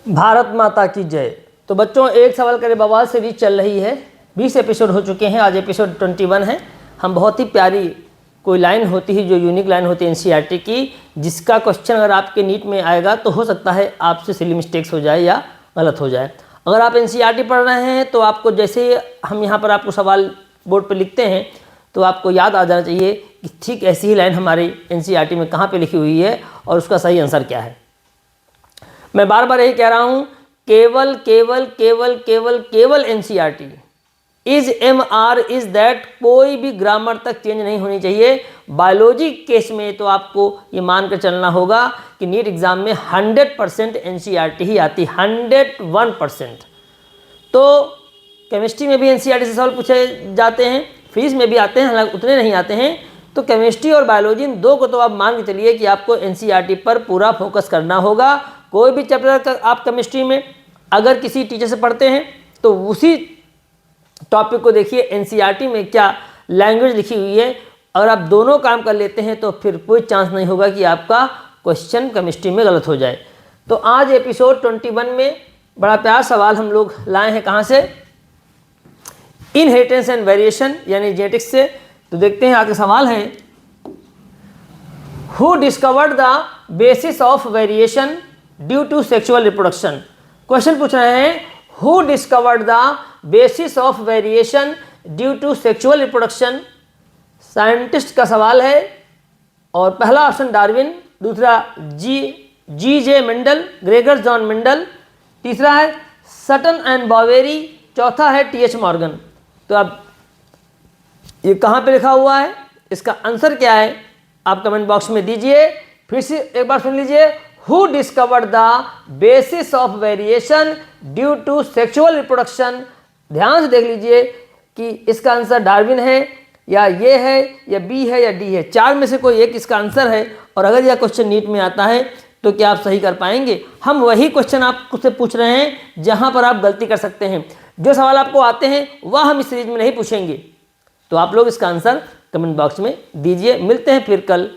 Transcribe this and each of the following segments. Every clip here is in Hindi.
भारत माता की जय। तो बच्चों, एक सवाल करे बवाल सीरीज चल रही है, 20 एपिसोड हो चुके हैं, आज एपिसोड 21 है। हम बहुत ही प्यारी कोई लाइन होती है जो यूनिक लाइन होती है एनसीईआरटी की, जिसका क्वेश्चन अगर आपके नीट में आएगा तो हो सकता है आपसे सिली मिस्टेक्स हो जाए या गलत हो जाए। अगर आप एनसीईआरटी पढ़ रहे हैं तो आपको जैसे हम यहाँ पर आपको सवाल बोर्ड पर लिखते हैं तो आपको याद आ जाना चाहिए कि ठीक ऐसी ही लाइन हमारी एनसीईआरटी में कहाँ पे लिखी हुई है और उसका सही आंसर क्या है। मैं बार बार यही कह रहा हूँ, केवल केवल केवल केवल केवल NCERT is MR is that, कोई भी ग्रामर तक चेंज नहीं होनी चाहिए। बायोलॉजी केस में तो आपको ये मानकर चलना होगा कि नीट एग्जाम में 100% एनसीईआरटी ही आती, 101%। तो केमिस्ट्री में भी एनसीईआरटी से सवाल पूछे जाते हैं, फिजिक्स में भी आते हैं, हालांकि उतने नहीं आते हैं। तो केमिस्ट्री और बायोलॉजी इन दो को तो आप मान के चलिए कि आपको एनसीईआरटी पर पूरा फोकस करना होगा। कोई भी चैप्टर आप केमिस्ट्री में अगर किसी टीचर से पढ़ते हैं तो उसी टॉपिक को देखिए एनसीईआरटी में क्या लैंग्वेज लिखी हुई है। अगर आप दोनों काम कर लेते हैं तो फिर कोई चांस नहीं होगा कि आपका क्वेश्चन केमिस्ट्री में गलत हो जाए। तो आज एपिसोड 21 में बड़ा प्यारा सवाल हम लोग लाए हैं, कहाँ से? इनहेरिटेंस एंड वेरिएशन यानी जेनेटिक्स से। तो देखते हैं, आगे सवाल है, who discovered the basis of variation due to sexual reproduction. Question पूछ रहे हैं, who discovered the basis of variation due to sexual reproduction. Scientist का सवाल है और पहला ऑप्शन डार्विन, दूसरा G J. Mendel, Gregor John Mendel, तीसरा है सटन एंड बॉवेरी, चौथा है T.H. मॉर्गन। तो अब ये कहाँ पे लिखा हुआ है, इसका आंसर क्या है आप कमेंट बॉक्स में दीजिए। फिर से एक बार सुन लीजिए, who discovered the basis of variation due to sexual reproduction. ध्यान से देख लीजिए कि इसका आंसर डार्विन है या ये है या बी है या डी है, चार में से कोई एक इसका आंसर है। और अगर यह क्वेश्चन नीट में आता है तो क्या आप सही कर पाएंगे? हम वही क्वेश्चन आपसे पूछ रहे हैं जहां पर आप गलती कर सकते हैं। जो सवाल आपको आते हैं वह हम इस सीरीज में नहीं पूछेंगे। तो आप लोग इसका आंसर कमेंट बॉक्स में दीजिए। मिलते हैं फिर कल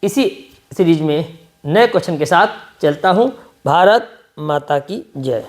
इसी सीरीज में नए क्वेश्चन के साथ। चलता हूँ। भारत माता की जय।